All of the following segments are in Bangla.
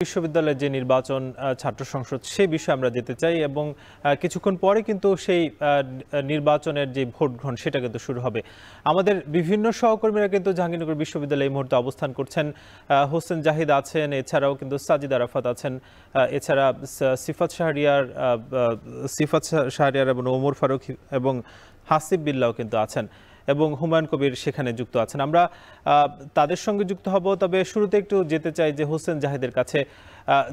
বিশ্ববিদ্যালয়ের যে নির্বাচন ছাত্র সংসদ সেই বিষয়ে আমরা যেতে চাই এবং কিছুক্ষণ পরে কিন্তু সেই নির্বাচনের যে ভোট গ্রহণ সেটা কিন্তু শুরু হবে। আমাদের বিভিন্ন সহকর্মীরা কিন্তু জাহাঙ্গীরনগর বিশ্ববিদ্যালয়ে এই মুহূর্তে অবস্থান করছেন। হোসেন জাহিদ আছেন, এছাড়াও কিন্তু সাজিদ আরাফাত আছেন, এছাড়া সিফাত শাহরিয়ার এবং ওমর ফারুক এবং হাসিব বিল্লাহ কিন্তু আছেন এবং হুমায়ুন কবির সেখানে যুক্ত আছেন। আমরা তাদের সঙ্গে যুক্ত হব। তবে শুরুতে একটু যেতে চাই যে হোসেন জাহিদের কাছে।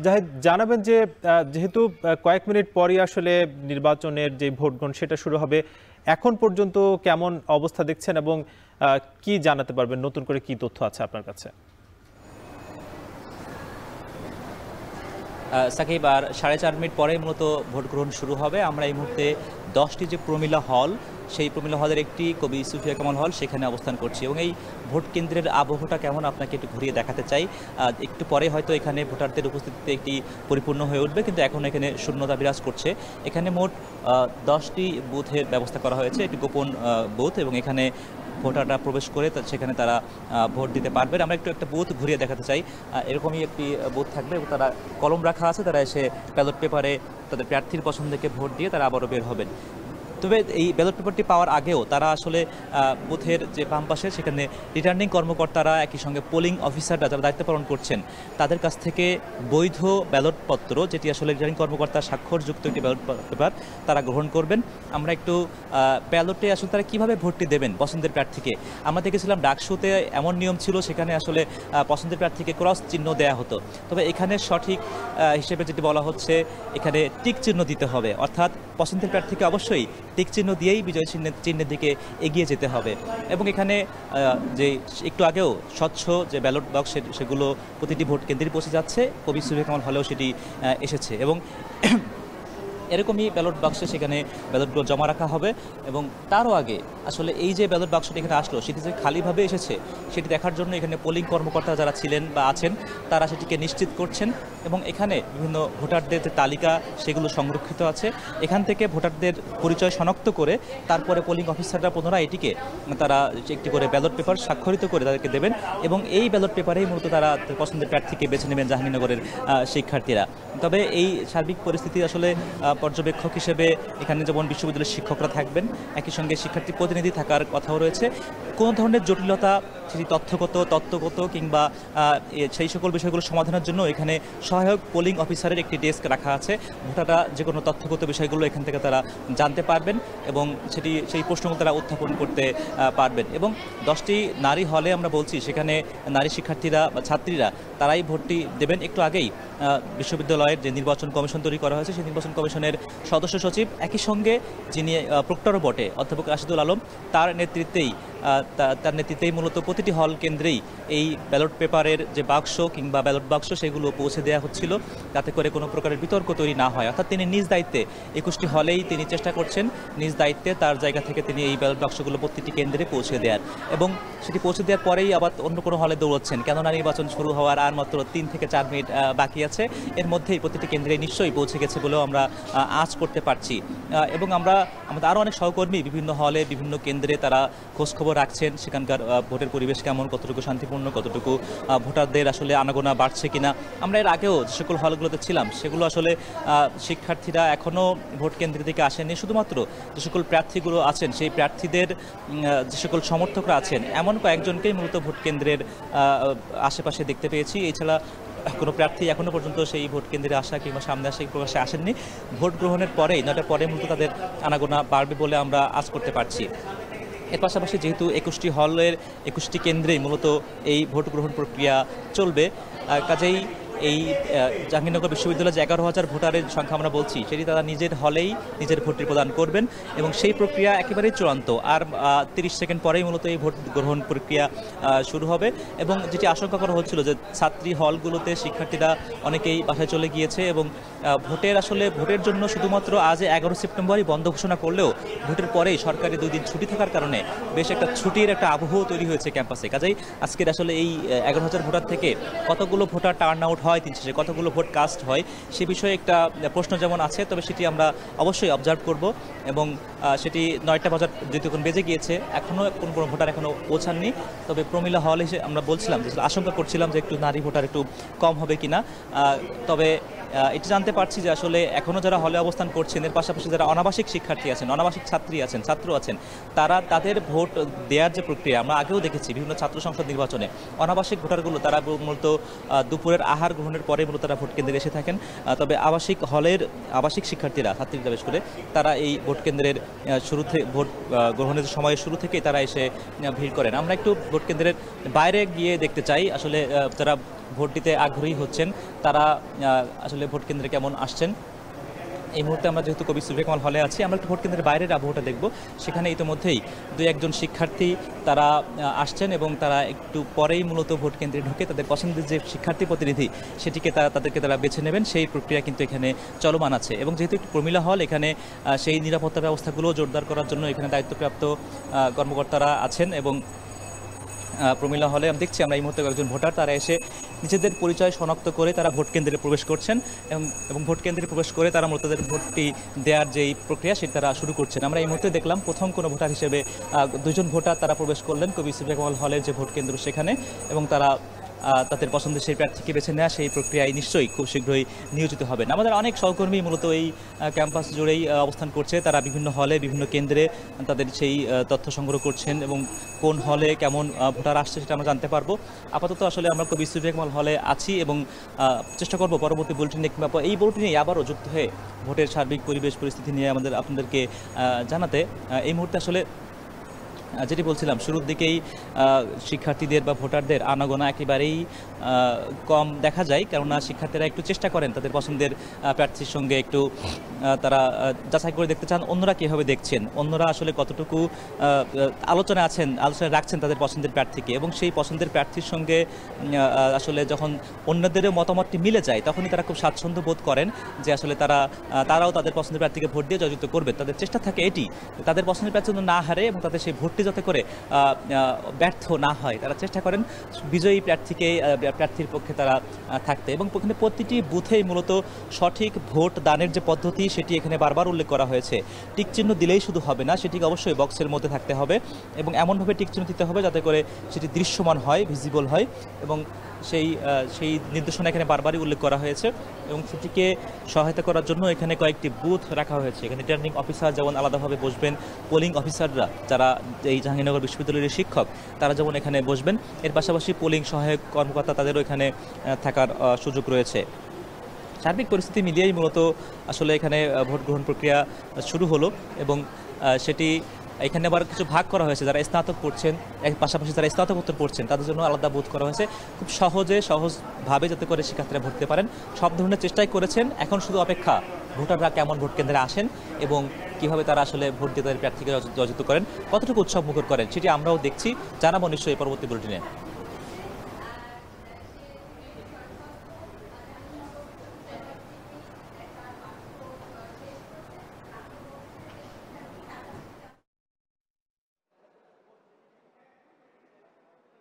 জাহিদ, জানাবেন যে যেহেতু কয়েক মিনিট পরই আসলে নির্বাচনের যে ভোট গ্রহণ সেটা শুরু হবে, এখন পর্যন্ত কেমন অবস্থা দেখছেন এবং কি জানাতে পারবেন, নতুন করে কি তথ্য আছে আপনার কাছে? সাকিব, আর 4.5 মিনিট পরে মূলত ভোট গ্রহণ শুরু হবে। আমরা এই মুহূর্তে 10টি যে প্রমিলা হল, সেই প্রমিলা হলের একটি কবি সুফিয়া কামাল হল, সেখানে অবস্থান করছি এবং এই ভোট কেন্দ্রের আবহটা কেমন আপনাকে একটু ঘুরিয়ে দেখাতে চাই। একটু পরে হয়তো এখানে ভোটারদের উপস্থিতিতে একটি পরিপূর্ণ হয়ে উঠবে, কিন্তু এখন এখানে শূন্যতা বিরাজ করছে। এখানে মোট 10টি বুথের ব্যবস্থা করা হয়েছে, একটি গোপন বুথ, এবং এখানে ভোটাররা প্রবেশ করে সেখানে তারা ভোট দিতে পারবেন। আমরা একটা বুথ ঘুরিয়ে দেখাতে চাই। এরকমই একটি বুথ থাকবে এবং তারা কলম রাখা আছে, তারা এসে ব্যালট পেপারে তাদের প্রার্থীর পছন্দকে ভোট দিয়ে তারা আবারও বের হবেন। তবে এই ব্যালট পেপারটি পাওয়ার আগেও তারা আসলে বুথের যে বাম পাশে সেখানে রিটার্নিং কর্মকর্তারা, একই সঙ্গে পোলিং অফিসাররা যারা দায়িত্ব পালন করছেন তাদের কাছ থেকে বৈধ ব্যালটপত্র, যেটি আসলে রিটার্নিং কর্মকর্তার স্বাক্ষরযুক্ত একটি ব্যালট পেপার, তারা গ্রহণ করবেন। আমরা একটু ব্যালটে আসলে তারা কীভাবে ভোটটি দেবেন পছন্দের প্রার্থীকে, আমরা দেখেছিলাম ডাকসুতে এমন নিয়ম ছিল, সেখানে আসলে পছন্দের প্রার্থীকে ক্রস চিহ্ন দেওয়া হতো। তবে এখানে সঠিক হিসেবে যেটি বলা হচ্ছে, এখানে টিক চিহ্ন দিতে হবে, অর্থাৎ পছন্দের প্রার্থীকে অবশ্যই টিক চিহ্ন দিয়েই বিজয় চিহ্নের দিকে এগিয়ে যেতে হবে। এবং এখানে যে একটু আগেও স্বচ্ছ যে ব্যালট বক্স সেগুলো প্রতিটি ভোট কেন্দ্রে পৌঁছে যাচ্ছে, কবি সুফিয়া কামাল হলেও সেটি এসেছে এবং এরকমই ব্যালট বাক্সে সেখানে ব্যালটগুলো জমা রাখা হবে। এবং তারও আগে আসলে এই যে ব্যালট বাক্সটি এখানে আসলো, সেটি যে খালিভাবে এসেছে সেটি দেখার জন্য এখানে পোলিং কর্মকর্তা যারা ছিলেন বা আছেন তারা সেটিকে নিশ্চিত করছেন। এবং এখানে বিভিন্ন ভোটারদের যে তালিকা সেগুলো সংরক্ষিত আছে, এখান থেকে ভোটারদের পরিচয় শনাক্ত করে তারপরে পোলিং অফিসাররা পুনরায় এটিকে তারা একটি করে ব্যালট পেপার স্বাক্ষরিত করে তাদেরকে দেবেন এবং এই ব্যালট পেপারেই মূলত তারা পছন্দের প্রার্থীকে বেছে নেবেন জাহাঙ্গীরনগরের শিক্ষার্থীরা। তবে এই সার্বিক পরিস্থিতি আসলে পর্যবেক্ষক হিসেবে এখানে যেমন বিশ্ববিদ্যালয়ের শিক্ষকরা থাকবেন, একই সঙ্গে শিক্ষার্থী প্রতিনিধি থাকার কথাও রয়েছে। কোনো ধরনের জটিলতা, সেটি তত্ত্বগত কিংবা সেই সকল বিষয়গুলো সমাধানের জন্য এখানে সহায়ক পোলিং অফিসারের একটি ডেস্ক রাখা আছে। ভোটাররা যে কোনো তথ্যগত বিষয়গুলো এখান থেকে তারা জানতে পারবেন এবং সেই প্রশ্নগুলো তারা উত্থাপন করতে পারবেন। এবং 10টি নারী হলে আমরা বলছি, সেখানে নারী শিক্ষার্থীরা বা ছাত্রীরা তারাই ভোটটি দেবেন। একটু আগেই বিশ্ববিদ্যালয়ের যে নির্বাচন কমিশন তৈরি করা হয়েছে, সেই নির্বাচন কমিশনের সদস্য সচিব, একই সঙ্গে যিনি প্রক্টরও বটে অধ্যাপক রাশিদুল আলম, তার নেতৃত্বেই মূলত প্রতিটি হল কেন্দ্রেই এই ব্যালট পেপারের যে বাক্স কিংবা ব্যালট বাক্স সেগুলো পৌঁছে দেওয়া হচ্ছিল, যাতে করে কোনো প্রকারের বিতর্ক তৈরি না হয়। অর্থাৎ তিনি নিজ দায়িত্বে 21টি হলেই তিনি চেষ্টা করছেন নিজ দায়িত্বে তার জায়গা থেকে তিনি এই ব্যালট বাক্সগুলো প্রতিটি কেন্দ্রে পৌঁছে দেওয়ার, এবং সেটি পৌঁছে দেওয়ার পরেই আবার অন্য কোনো হলে দৌড়চ্ছেন, কেননা নির্বাচন শুরু হওয়ার আর মাত্র 3 থেকে 4 মিনিট বাকি আছে। এর মধ্যেই প্রতিটি কেন্দ্রে নিশ্চয়ই পৌঁছে গেছে বলেও আমরা আঁচ করতে পারছি। এবং আমাদের আরও অনেক সহকর্মী বিভিন্ন হলে বিভিন্ন কেন্দ্রে তারা খোঁজখবর রাখছেন, সেখানকার ভোটের পরিবেশ কেমন, কতটুকু শান্তিপূর্ণ, কতটুকু ভোটারদের আসলে আনাগোনা বাড়ছে কিনা। আমরা এর আগেও যে সকল হলগুলোতে ছিলাম সেগুলো আসলে শিক্ষার্থীরা এখনও ভোট কেন্দ্রের দিকে আসেননি। শুধুমাত্র যে সকল প্রার্থীগুলো আছেন সেই প্রার্থীদের যে সকল সমর্থকরা আছেন এমন কয়েকজনকেই মূলত ভোট কেন্দ্রের আশেপাশে দেখতে পেয়েছি। এছাড়া কোনো প্রার্থী এখনও পর্যন্ত সেই ভোট কেন্দ্রে আসা কিংবা সামনে আসা প্রকাশে আসেননি। ভোট গ্রহণের পরেই 9টার পরে মূলত তাদের আনাগোনা বাড়বে বলে আমরা আজ করতে পারছি। এর পাশাপাশি যেহেতু 21টি হলের 21টি কেন্দ্রেই মূলত এই ভোট গ্রহণ প্রক্রিয়া চলবে, কাজেই এই জাহাঙ্গীরনগর বিশ্ববিদ্যালয়ে যে 11,000 ভোটারের সংখ্যা আমরা বলছি, সেটি তারা নিজের হলেই নিজের ভোটটি প্রদান করবেন এবং সেই প্রক্রিয়া একেবারেই চূড়ান্ত। আর 30 সেকেন্ড পরেই মূলত এই ভোট গ্রহণ প্রক্রিয়া শুরু হবে। এবং যেটি আশঙ্কা করা হচ্ছিল যে ছাত্রী হলগুলোতে শিক্ষার্থীরা অনেকেই বাসায় চলে গিয়েছে এবং ভোটের জন্য শুধুমাত্র আজ 11 সেপ্টেম্বরই বন্ধ ঘোষণা করলেও ভোটের পরেই সরকারি 2 দিন ছুটি থাকার কারণে বেশ একটা ছুটির একটা আবহ তৈরি হয়েছে ক্যাম্পাসে। কাজেই আজকের আসলে এই 11,000 ভোটার থেকে কতগুলো ভোটার টার্ন আউট হয় দিন শেষে, কতগুলো ভোট কাস্ট হয় সে বিষয়ে একটা প্রশ্ন যেমন আছে, তবে সেটি আমরা অবশ্যই অবজার্ভ করব। এবং সেটি 9টা বাজার যতক্ষণ বেজে গিয়েছে, এখনও কোনো ভোটার এখনও পৌঁছাননি। তবে প্রমিলা হল হিসেবে আমরা বলছিলাম যে আশঙ্কা করছিলাম যে একটু নারী ভোটার একটু কম হবে কিনা। তবে এটি জানতে পারছি যে আসলে এখনও যারা হলে অবস্থান করছেন, এর পাশাপাশি যারা অনাবাসিক শিক্ষার্থী আছেন, অনাবাসিক ছাত্র আছেন, তাদের ভোট দেওয়ার যে প্রক্রিয়া আমরা আগেও দেখেছি বিভিন্ন ছাত্র সংসদ নির্বাচনে, অনাবাসিক ভোটারগুলো তারা মূলত দুপুরের আহার গ্রহণের পরে মূলত তারা ভোট কেন্দ্রে এসে থাকেন। তবে আবাসিক শিক্ষার্থীরা, ছাত্রীরা বিশেষ করে, তারা এই ভোট কেন্দ্রের শুরুতে ভোট গ্রহণের সময়ের শুরু থেকেই তারা এসে ভিড় করেন। আমরা একটু ভোট কেন্দ্রের বাইরে গিয়ে দেখতে চাই আসলে যারা ভোট দিতে আগ্রহী হচ্ছেন তারা আসলে ভোট কেন্দ্রে কেমন আসছেন। এই মুহূর্তে আমরা যেহেতু কবি সুফিয়া কামাল হলে আছি, আমরা একটু ভোট কেন্দ্রের বাইরের আবহাওয়াটা দেখব। সেখানে ইতিমধ্যেই 2-1 শিক্ষার্থী তারা আসছেন এবং তারা একটু পরেই মূলত ভোট কেন্দ্রে ঢুকে তাদের পছন্দের যে শিক্ষার্থী প্রতিনিধি তাদেরকে তারা বেছে নেবেন, সেই প্রক্রিয়া কিন্তু এখানে চলমান আছে। এবং যেহেতু একটি প্রমিলা হল, এখানে সেই নিরাপত্তা ব্যবস্থাগুলো জোরদার করার জন্য এখানে দায়িত্বপ্রাপ্ত কর্মকর্তারা আছেন। এবং প্রমিলা হলে আমি দেখছি আমরা এই মুহূর্তে একজন ভোটার, তারা এসে নিজেদের পরিচয় শনাক্ত করে তারা ভোট কেন্দ্রে প্রবেশ করছেন এবং ভোট কেন্দ্রে প্রবেশ করে তারা মূলত তাদের ভোটটি দেওয়ার যেই প্রক্রিয়া সেটি তারা শুরু করছেন। আমরা এই মুহূর্তে দেখলাম প্রথম কোনো ভোটার হিসেবে 2জন ভোটার তারা প্রবেশ করলেন কবি সুফিয়া কামাল হলের যে ভোট কেন্দ্র সেখানে, এবং তারা তাদের পছন্দের সেই প্রার্থীকে বেছে নেওয়া, সেই প্রক্রিয়ায় নিশ্চয়ই খুব শীঘ্রই নিয়োজিত হবেন। আমাদের অনেক সহকর্মী মূলত এই ক্যাম্পাস জুড়েই অবস্থান করছে, তারা বিভিন্ন হলে বিভিন্ন কেন্দ্রে তাদের সেই তথ্য সংগ্রহ করছেন এবং কোন হলে কেমন ভোটার আসছে সেটা আমরা জানতে পারবো। আপাতত আসলে আমরা কবি সুফিয়া কামাল হলে আছি এবং চেষ্টা করব পরবর্তী বুলেটিনে কিংবা এই বুলেটিনে আবারও যুক্ত হয়ে ভোটের সার্বিক পরিবেশ পরিস্থিতি নিয়ে আপনাদেরকে জানাতে। এই মুহূর্তে আসলে যেটি বলছিলাম, শুরুর দিকেই শিক্ষার্থীদের বা ভোটারদের আনাগোনা একেবারেই কম দেখা যায়, কেননা শিক্ষার্থীরা একটু চেষ্টা করেন তাদের পছন্দের প্রার্থীর সঙ্গে একটু তারা যাচাই করে দেখতে চান অন্যরা কীভাবে দেখছেন, অন্যরা আসলে কতটুকু আলোচনায় রাখছেন তাদের পছন্দের প্রার্থীকে। এবং সেই পছন্দের প্রার্থীর সঙ্গে আসলে যখন অন্যদেরও মতামতটি মিলে যায়, তখনই তারা খুব স্বাচ্ছন্দ্য বোধ করেন যে আসলে তারাও তাদের পছন্দের প্রার্থীকে ভোট দিয়ে জয়যুক্ত করবে। তাদের চেষ্টা থাকে এটি, তাদের পছন্দের প্রার্থী না হারে এবং তাদের সেই ভোটটি যাতে করে ব্যর্থ না হয়, তারা চেষ্টা করেন বিজয়ী প্রার্থীর পক্ষে তারা থাকতে। এবং এখানে প্রতিটি বুথেই মূলত সঠিক ভোট দানের যে পদ্ধতি সেটি এখানে বারবার উল্লেখ করা হয়েছে। টিকচিহ্ন দিলেই শুধু হবে না, সেটিকে অবশ্যই বক্সের মধ্যে থাকতে হবে এবং এমনভাবে টিকচিহ্ন দিতে হবে যাতে করে সেটি দৃশ্যমান হয়, ভিজিবল হয়। এবং সেই নির্দেশনা এখানে বারবারই উল্লেখ করা হয়েছে এবং সেটিকে সহায়তা করার জন্য এখানে কয়েকটি বুথ রাখা হয়েছে। এখানে রিটার্নিং অফিসার যেমন আলাদাভাবে বসবেন, পোলিং অফিসাররা যারা এই জাহাঙ্গীরনগর বিশ্ববিদ্যালয়ের শিক্ষক তারা যেমন এখানে বসবেন, এর পাশাপাশি পোলিং সহায়ক কর্মকর্তা তাদেরও এখানে থাকার সুযোগ রয়েছে। সার্বিক পরিস্থিতি মিলিয়েই মূলত আসলে এখানে ভোট গ্রহণ প্রক্রিয়া শুরু হলো এবং সেটি এখানে আবার কিছু ভাগ করা হয়েছে। যারা স্নাতক পড়ছেন, এর পাশাপাশি যারা স্নাতকোত্তর পড়ছেন তাদের জন্য আলাদা বুথ করা হয়েছে, খুব সহজভাবে যাতে করে শিক্ষার্থীরা ভোট দিতে পারেন। সব ধরনের চেষ্টাই করেছেন, এখন শুধু অপেক্ষা ভোটাররা কেমন ভোট কেন্দ্রে আসেন এবং কিভাবে তারা আসলে ভোট দিয়ে তাদের প্রার্থীকে জয়যুক্ত করেন, কতটুকু উৎসব মুখর করেন সেটি আমরাও দেখছি, জানাবো নিশ্চয়ই পরবর্তী বুলেটিনে।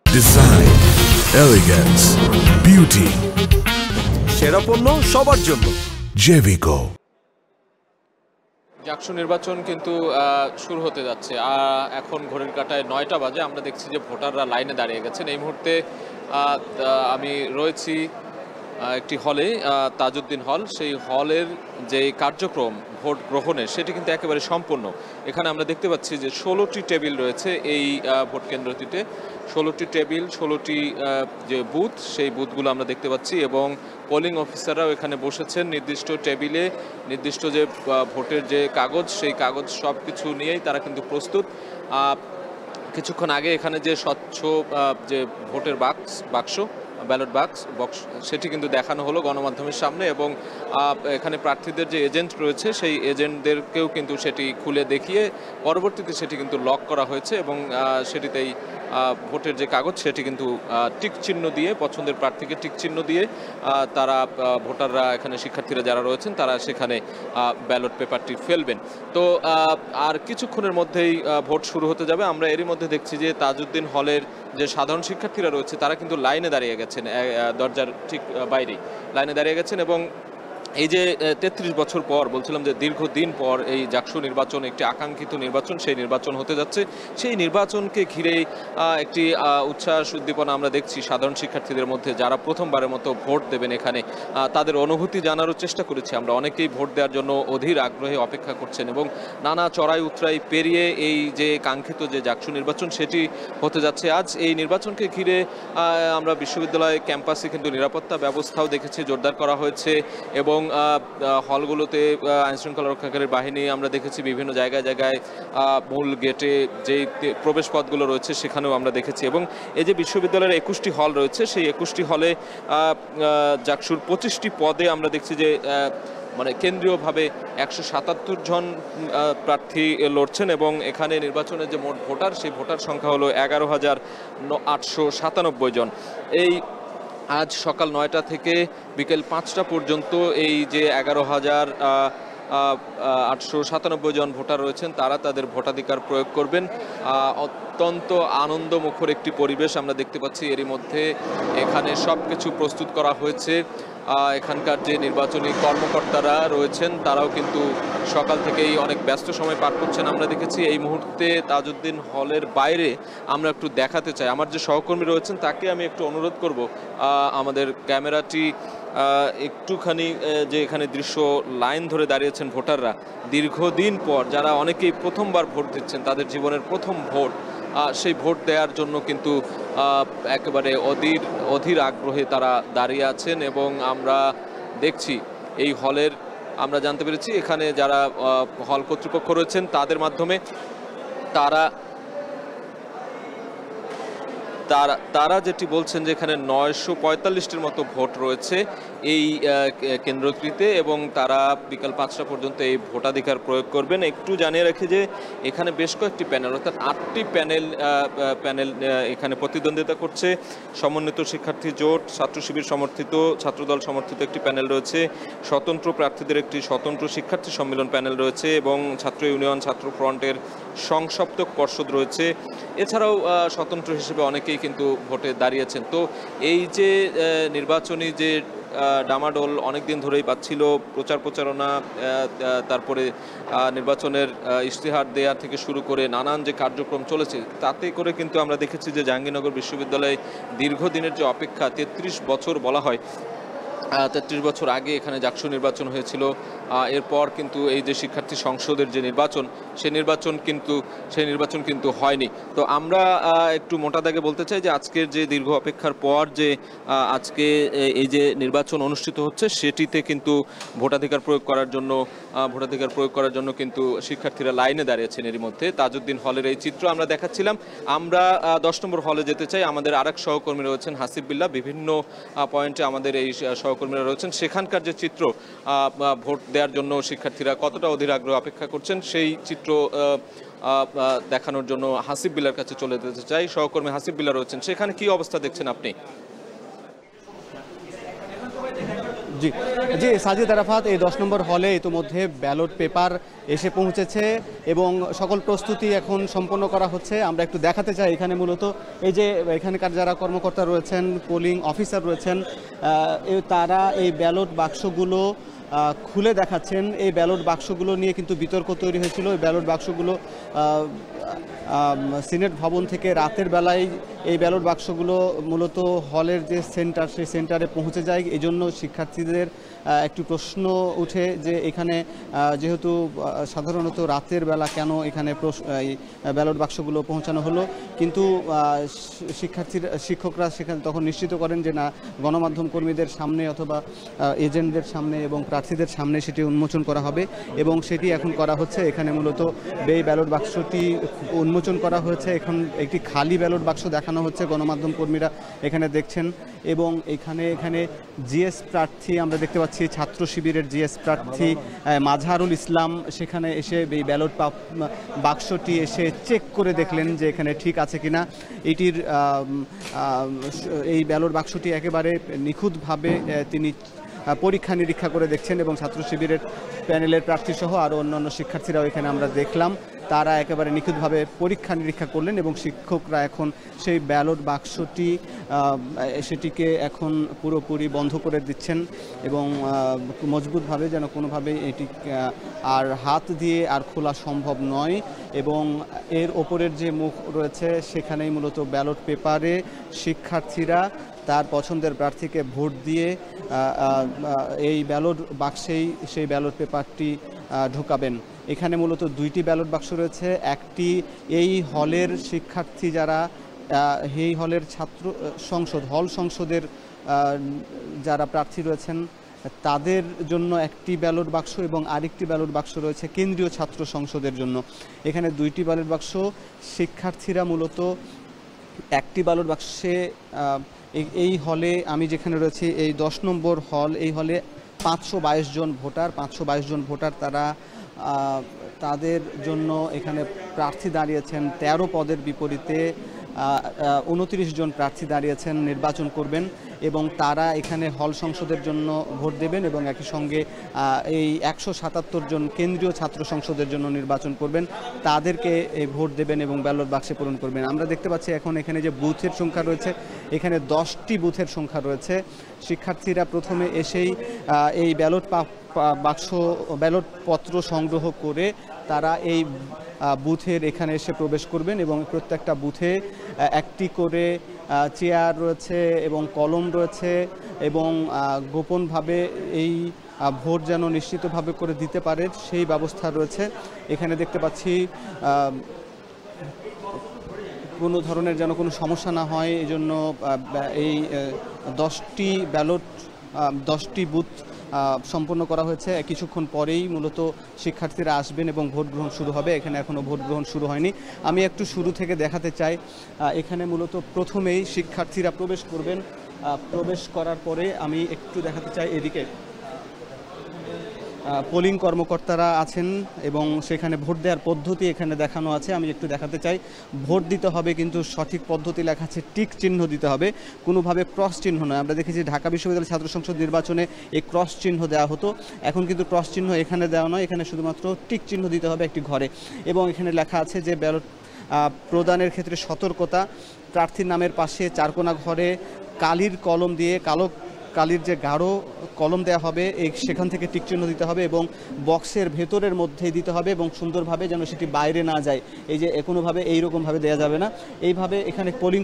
Design, elegance, beauty, সেরা পণ্য সবার জন্য Jevico. জাকসু নির্বাচন কিন্তু শুরু হতে যাচ্ছে। এখন ঘড়ির কাঁটায় 9টা বাজে। আমরা দেখছি যে ভোটাররা লাইনে দাঁড়িয়ে গেছেন। এই মুহূর্তে আমি রয়েছি একটি হলে, তাজউদ্দিন হল। সেই হলের যে কার্যক্রম ভোট গ্রহণের সেটি কিন্তু একেবারে সম্পূর্ণ। এখানে আমরা দেখতে পাচ্ছি যে 16টি টেবিল রয়েছে এই ভোট কেন্দ্রটিতে। 16টি টেবিল, 16টি যে বুথ, সেই বুথগুলো আমরা দেখতে পাচ্ছি এবং পোলিং অফিসাররাও এখানে বসেছেন নির্দিষ্ট টেবিলে। নির্দিষ্ট যে ভোটের যে কাগজ, সেই কাগজ সব কিছু নিয়েই তারা কিন্তু প্রস্তুত। কিছুক্ষণ আগে এখানে যে স্বচ্ছ যে ভোটের বাক্স ব্যালট বক্স সেটি কিন্তু দেখানো হলো গণমাধ্যমের সামনে এবং এখানে প্রার্থীদের যে এজেন্ট রয়েছে সেই এজেন্টদেরকেও কিন্তু সেটি খুলে দেখিয়ে পরবর্তীতে সেটি কিন্তু লক করা হয়েছে এবং সেটিতেই ভোটের যে কাগজ সেটি কিন্তু টিক চিহ্ন দিয়ে, পছন্দের প্রার্থীকে টিক চিহ্ন দিয়ে তারা ভোটাররা, এখানে শিক্ষার্থীরা যারা রয়েছেন তারা সেখানে ব্যালট পেপারটি ফেলবেন। তো আর কিছুক্ষণের মধ্যেই ভোট শুরু হতে যাবে। আমরা এরই মধ্যে দেখছি যে তাজউদ্দিন হলের যে সাধারণ শিক্ষার্থীরা রয়েছে তারা কিন্তু লাইনে দাঁড়িয়ে গেছেন, দরজার ঠিক বাইরেই লাইনে দাঁড়িয়ে গেছেন। এবং এই যে ৩৩ বছর পর বলছিলাম যে দীর্ঘদিন পর এই জাকসু নির্বাচন, একটি আকাঙ্ক্ষিত নির্বাচন, সেই নির্বাচন হতে যাচ্ছে। সেই নির্বাচনকে ঘিরেই একটি উচ্ছ্বাস উদ্দীপনা আমরা দেখছি সাধারণ শিক্ষার্থীদের মধ্যে, যারা প্রথমবারের মতো ভোট দেবেন এখানে। তাদের অনুভূতি জানারও চেষ্টা করেছি আমরা। অনেকেই ভোট দেওয়ার জন্য অধীর আগ্রহে অপেক্ষা করছেন এবং নানা চড়াই উতরাই পেরিয়ে এই যে কাঙ্ক্ষিত যে জাকসু নির্বাচন সেটি হতে যাচ্ছে আজ। এই নির্বাচনকে ঘিরে আমরা বিশ্ববিদ্যালয় ক্যাম্পাসে কিন্তু নিরাপত্তা ব্যবস্থাও দেখেছি জোরদার করা হয়েছে এবং হলগুলোতে আইনশৃঙ্খলা রক্ষাকারীর বাহিনী আমরা দেখেছি বিভিন্ন জায়গায় জায়গায় মূল গেটে যেই প্রবেশ পথগুলো রয়েছে সেখানেও আমরা দেখেছি। এবং এই যে বিশ্ববিদ্যালয়ের 21টি হল রয়েছে, সেই 21টি হলে জাকসুর 25টি পদে আমরা দেখছি যে মানে কেন্দ্রীয়ভাবে 177 জন প্রার্থী লড়ছেন এবং এখানে নির্বাচনের যে মোট ভোটার, সেই ভোটার সংখ্যা হলো 11,897 জন। এই আজ সকাল 9টা থেকে বিকেল 5টা পর্যন্ত এই যে 11,897 জন ভোটার রয়েছেন তারা তাদের ভোটাধিকার প্রয়োগ করবেন। অত্যন্ত আনন্দমুখর একটি পরিবেশ আমরা দেখতে পাচ্ছি। এরই মধ্যে এখানে সব কিছু প্রস্তুত করা হয়েছে। এখানকার যে নির্বাচনী কর্মকর্তারা রয়েছেন তারাও কিন্তু সকাল থেকেই অনেক ব্যস্ত সময় পার করছেন আমরা দেখেছি। এই মুহূর্তে তাজউদ্দিন হলের বাইরে আমরা একটু দেখাতে চাই, আমার যে সহকর্মী রয়েছেন তাকে আমি একটু অনুরোধ করব আমাদের ক্যামেরাটি একটুখানি যে এখানে দৃশ্য লাইন ধরে দাঁড়িয়েছেন ভোটাররা দীর্ঘদিন পর, যারা অনেকেই প্রথমবার ভোট দিচ্ছেন, তাদের জীবনের প্রথম ভোট, সেই ভোট দেওয়ার জন্য কিন্তু একেবারে অধীর আগ্রহে তারা দাঁড়িয়ে আছেন। এবং আমরা দেখছি এই হলের, আমরা জানতে পেরেছি এখানে যারা হল কর্তৃপক্ষ রয়েছেন তাদের মাধ্যমে তারা যেটি বলছেন যে এখানে 945টির মতো ভোট রয়েছে এই কেন্দ্রটিতে এবং তারা বিকাল 5টা পর্যন্ত এই ভোটাধিকার প্রয়োগ করবেন। একটু জানিয়ে রাখি যে এখানে বেশ কয়েকটি প্যানেল, অর্থাৎ 8টি প্যানেল এখানে প্রতিদ্বন্দ্বিতা করছে। সমন্বিত শিক্ষার্থী জোট, ছাত্র শিবির সমর্থিত, ছাত্রদল সমর্থিত একটি প্যানেল রয়েছে, স্বতন্ত্র প্রার্থীদের একটি স্বতন্ত্র শিক্ষার্থী সম্মেলন প্যানেল রয়েছে এবং ছাত্র ইউনিয়ন, ছাত্র ফ্রন্টের সংসপ্তক পর্ষদ রয়েছে। এছাড়াও স্বতন্ত্র হিসেবে অনেকেই কিন্তু ভোটে দাঁড়িয়েছেন। তো এই যে নির্বাচনী যে ডামাডোল অনেকদিন ধরেই পাচ্ছিল, প্রচারণা, তারপরে নির্বাচনের ইশতেহার দেয়া থেকে শুরু করে নানান যে কার্যক্রম চলেছে, তাতে করে কিন্তু আমরা দেখেছি যে জাহাঙ্গীরনগর বিশ্ববিদ্যালয়ে দীর্ঘদিনের যে অপেক্ষা, 33 বছর বলা হয়, 33 বছর আগে এখানে জাকসু নির্বাচন হয়েছিল। এরপর কিন্তু এই যে শিক্ষার্থী সংসদের যে নির্বাচন, সেই নির্বাচন কিন্তু হয়নি। তো আমরা একটু মোটা দাগে বলতে চাই যে আজকের যে দীর্ঘ অপেক্ষার পর যে আজকে এই যে নির্বাচন অনুষ্ঠিত হচ্ছে, সেটিতে কিন্তু ভোটাধিকার প্রয়োগ করার জন্য কিন্তু শিক্ষার্থীরা লাইনে দাঁড়িয়েছেন। এরই মধ্যে তাজউদ্দিন হলের এই চিত্র আমরা দেখাচ্ছিলাম। আমরা 10 নম্বর হলে যেতে চাই। আমাদের আরেক সহকর্মী রয়েছেন হাসিব বিল্লাহ, বিভিন্ন পয়েন্টে আমাদের এই সহকর্মীরা রয়েছেন। সেখানকার যে চিত্র, ভোট দেওয়ার জন্য শিক্ষার্থীরা কতটা অধীর আগ্রহ অপেক্ষা করছেন, সেই চিত্র দেখানোর জন্য হাসিব বিল্লাহর কাছে চলে যেতে চাই। সহকর্মী হাসিব বিল্লাহ রয়েছেন, সেখানে কি অবস্থা দেখছেন আপনি? জি জি সাজিদ আরাফাত, এই 10 নম্বর হলে ইতিমধ্যে ব্যালট পেপার এসে পৌঁছেছে এবং সকল প্রস্তুতি এখন সম্পন্ন করা হচ্ছে। আমরা একটু দেখাতে চাই এখানে মূলত এই যে এখানকার যারা কর্মকর্তা রয়েছেন, পোলিং অফিসার রয়েছেন, তারা এই ব্যালট বাক্সগুলো খুলে দেখাচ্ছেন। এই ব্যালট বাক্সগুলো নিয়ে কিন্তু বিতর্ক তৈরি হয়েছিল। এই ব্যালট বাক্সগুলো সিনেট ভবন থেকে রাতের বেলায় এই ব্যালট বাক্সগুলো মূলত হলের যে সেন্টার, সেই সেন্টারে পৌঁছে যায়। এই জন্য শিক্ষার্থীদের একটু প্রশ্ন উঠে যে এখানে যেহেতু সাধারণত রাতের বেলা কেন এখানে ব্যালট বাক্সগুলো পৌঁছানো হলো, কিন্তু শিক্ষকরা সেখানে তখন নিশ্চিত করেন যে না, গণমাধ্যম কর্মীদের সামনে অথবা এজেন্টদের সামনে এবং প্রার্থীদের সামনে সেটি উন্মোচন করা হবে এবং সেটি এখন করা হচ্ছে। এখানে মূলত এই ব্যালট বাক্সটি উন্মোচন করা হয়েছে। এখন একটি খালি ব্যালট বাক্স দেখানো হচ্ছে, গণমাধ্যম কর্মীরা এখানে দেখছেন। এবং এখানে জিএস প্রার্থী আমরা দেখতে পাচ্ছি, ছাত্র শিবিরের জিএস প্রার্থী মাজহারুল ইসলাম সেখানে এসে এই ব্যালট বাক্সটি এসে চেক করে দেখলেন যে এখানে ঠিক আছে কিনা। এটির এই ব্যালট বাক্সটি একেবারে নিখুঁতভাবে তিনি পরীক্ষা নিরীক্ষা করে দেখছেন এবং ছাত্র শিবিরের প্যানেলের প্রার্থী সহ আরও অন্যান্য শিক্ষার্থীরাও এখানে আমরা দেখলাম তারা একেবারে নিখুঁতভাবে পরীক্ষা নিরীক্ষা করলেন এবং শিক্ষকরা এখন সেই ব্যালট বাক্সটি সেটিকে এখন পুরোপুরি বন্ধ করে দিচ্ছেন এবং মজবুতভাবে যেন কোনোভাবে এটি আর হাত দিয়ে আর খোলা সম্ভব নয় এবং এর ওপরের যে মুখ রয়েছে সেখানেই মূলত ব্যালট পেপারে শিক্ষার্থীরা তার পছন্দের প্রার্থীকে ভোট দিয়ে এই ব্যালট বাক্সেই সেই ব্যালট পেপারটি ঢোকাবেন। এখানে মূলত 2টি ব্যালট বাক্স রয়েছে। একটি এই হলের শিক্ষার্থী যারা এই হলের ছাত্র সংসদ হল সংসদের যারা প্রার্থী রয়েছেন তাদের জন্য একটি ব্যালট বাক্স এবং আরেকটি ব্যালট বাক্স রয়েছে কেন্দ্রীয় ছাত্র সংসদের জন্য। এখানে 2টি ব্যালট বাক্স। শিক্ষার্থীরা মূলত একটি ব্যালট বাক্সে এই হলে আমি যেখানে রয়েছি এই 10 নম্বর হল, এই হলে 522 জন ভোটার তারা তাদের জন্য এখানে প্রার্থী দাঁড়িয়েছেন। 13 পদের বিপরীতে 29 জন প্রার্থী দাঁড়িয়েছেন, নির্বাচন করবেন এবং তারা এখানে হল সংসদের জন্য ভোট দেবেন এবং একই সঙ্গে এই 177 জন কেন্দ্রীয় ছাত্র সংসদের জন্য নির্বাচন করবেন, তাদেরকে ভোট দেবেন এবং ব্যালট বাক্সে পূরণ করবেন। আমরা দেখতে পাচ্ছি এখন এখানে যে বুথের সংখ্যা রয়েছে, এখানে 10টি বুথের সংখ্যা রয়েছে। শিক্ষার্থীরা প্রথমে এসেই এই ব্যালট পত্র সংগ্রহ করে তারা এই বুথের এখানে এসে প্রবেশ করবেন এবং প্রত্যেকটা বুথে একটি করে চেয়ার রয়েছে এবং কলম রয়েছে এবং গোপনভাবে এই ভোট যেন নিশ্চিতভাবে করে দিতে পারে সেই ব্যবস্থা রয়েছে। এখানে দেখতে পাচ্ছি কোনো ধরনের যেন কোনো সমস্যা না হয় এই জন্য এই 10টি বুথ সম্পন্ন করা হয়েছে। কিছুক্ষণ পরেই মূলত শিক্ষার্থীরা আসবেন এবং ভোট গ্রহণ শুরু হবে। এখানে এখনও ভোট গ্রহণ শুরু হয়নি। আমি একটু শুরু থেকে দেখাতে চাই। এখানে মূলত প্রথমেই শিক্ষার্থীরা প্রবেশ করবেন। প্রবেশ করার পরে আমি একটু দেখাতে চাই এদিকে পোলিং কর্মকর্তারা আছেন এবং সেখানে ভোট দেওয়ার পদ্ধতি এখানে দেখানো আছে। আমি একটু দেখাতে চাই। ভোট দিতে হবে কিন্তু সঠিক পদ্ধতি লেখা আছে, টিক চিহ্ন দিতে হবে, কোনোভাবে ক্রস চিহ্ন নয়। আমরা দেখেছি ঢাকা বিশ্ববিদ্যালয় ছাত্র সংসদ নির্বাচনে এই ক্রস চিহ্ন দেওয়া হতো, এখন কিন্তু ক্রস চিহ্ন এখানে দেওয়া নয়, এখানে শুধুমাত্র টিক চিহ্ন দিতে হবে একটি ঘরে এবং এখানে লেখা আছে যে ব্যালট প্রদানের ক্ষেত্রে সতর্কতা। প্রার্থীর নামের পাশে চারকোনা ঘরে কালির কলম দিয়ে কালির যে গাঢ় কলম দেওয়া হবে সেখান থেকে টিক চিহ্ন দিতে হবে এবং বক্সের ভেতরের মধ্যেই দিতে হবে এবং সুন্দরভাবে যেন সেটি বাইরে না যায়। এই যে কোনোভাবে এইরকমভাবে দেওয়া যাবে না। এইভাবে এখানে পোলিং